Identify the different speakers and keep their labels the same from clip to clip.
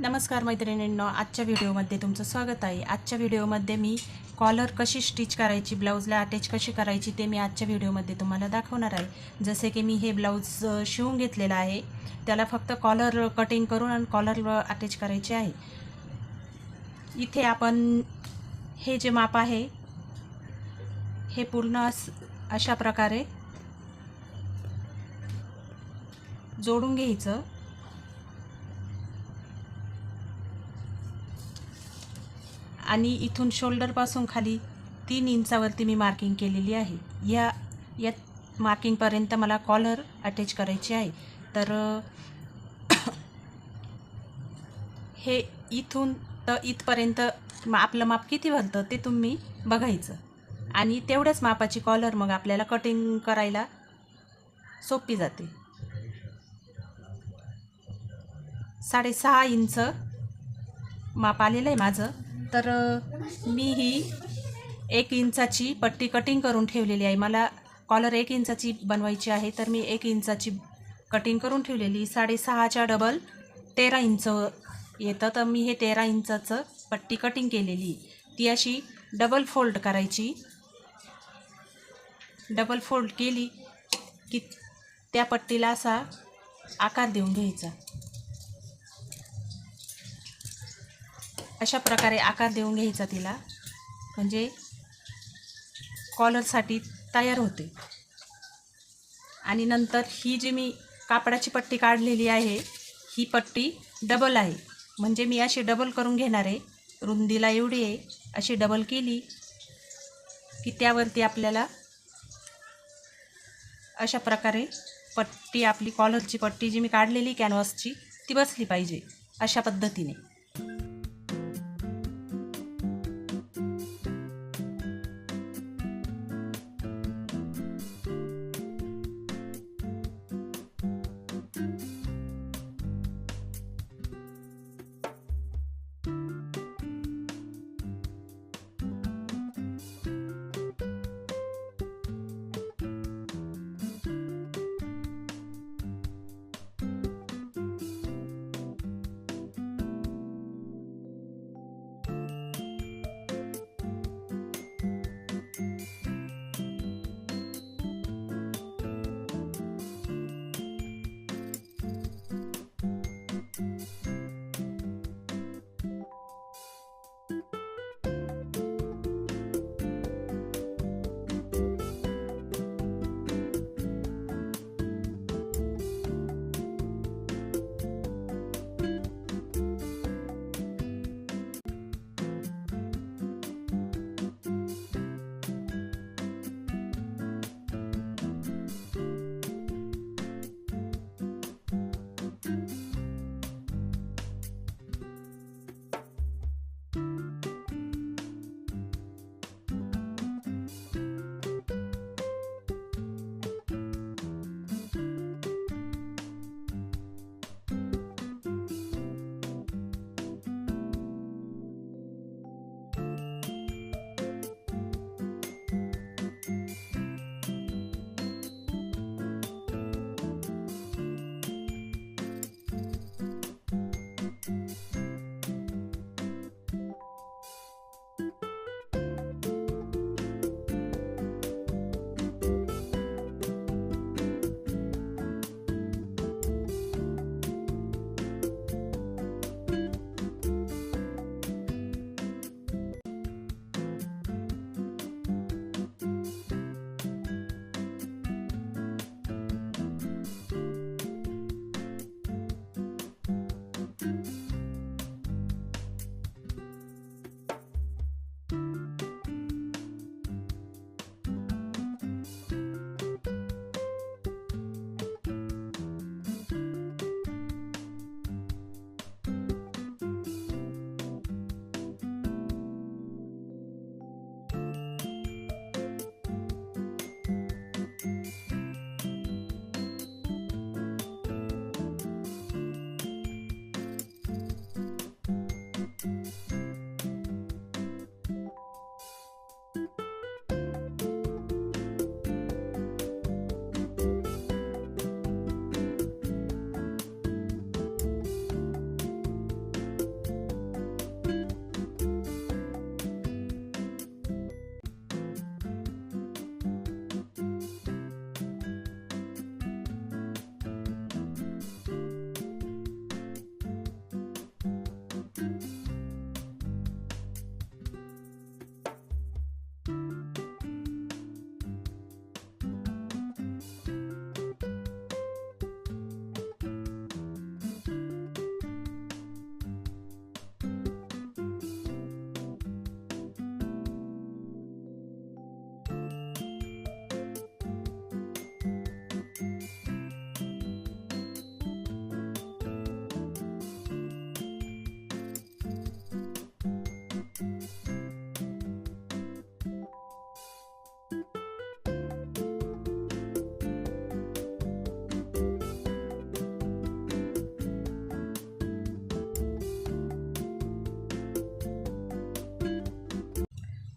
Speaker 1: नमस्कार मैत्रिणींनो, आजच्या व्हिडिओमध्ये तुमचं स्वागत आहे। आजच्या व्हिडिओमध्ये मी कॉलर कशी स्टिच करायची, ब्लाउजला अटॅच कशी करायची ते मी आजच्या व्हिडिओमध्ये तुम्हाला दाखवणार आहे। जसे की मी हे ब्लाउज शिवून घेतलेला आहे, त्याला फक्त कॉलर कटिंग करून आणि कॉलर अटॅच करायचे आहे। इथे आपण हे जे माप आहे हे पूर्ण अशा प्रकारे जोडून घ्यायचं आणि इथून शोल्डर पासून खाली 3 इंचावरती मी मार्किंग केलेली आहे। या मार्किंग पर्यंत मला कॉलर अटॅच करायची आहे। तर हे इथून तर इथपर्यंत आपलं माप किती भरतं ते तुम्ही बघायचं आणि तेवढ्याच मापाची कॉलर मग आपल्याला कटिंग करायला सोपी जाते। 6.5 इंच माप आलेलं आहे माझं। तर मी ही 1 इंचाची पट्टी कटिंग करून ठेवलेली आहे। मला कॉलर 1 इंचाची बनवायची आहे, तर मी 1 इंचाची कटिंग करून ठेवलेली। 6.5च्या डबल 13 इंच येतं, तर मी हे 13 इंचाचं पट्टी कटिंग केलेली। ती अशी डबल फोल्ड करायची। डबल फोल्ड केली की त्या पट्टीला असा आकार देऊन घ्यायचा। अशा प्रकारे आकार देऊन घ्यायचा तिला, म्हणजे कॉलरसाठी तयार होते। आणि नंतर ही जी मी कापडाची पट्टी काढलेली आहे ही पट्टी डबल आहे, म्हणजे मी अशी डबल करून घेणार आहे। रुंदीला एवढी आहे, अशी डबल केली की त्यावरती आपल्याला अशा प्रकारे पट्टी, आपली कॉलरची पट्टी जी मी काढलेली कॅनव्हासची ती बसली पाहिजे अशा पद्धतीने।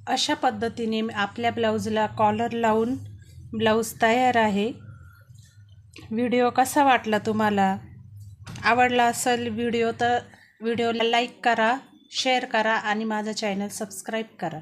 Speaker 1: अशा पद्धतीने आपल्या ब्लाऊजला कॉलर लावून ब्लाऊज तयार आहे। व्हिडिओ कसा वाटला तुम्हाला? आवडला असेल व्हिडिओ तर व्हिडिओला लाईक करा, शेअर करा आणि माझं चॅनल सबस्क्राईब करा।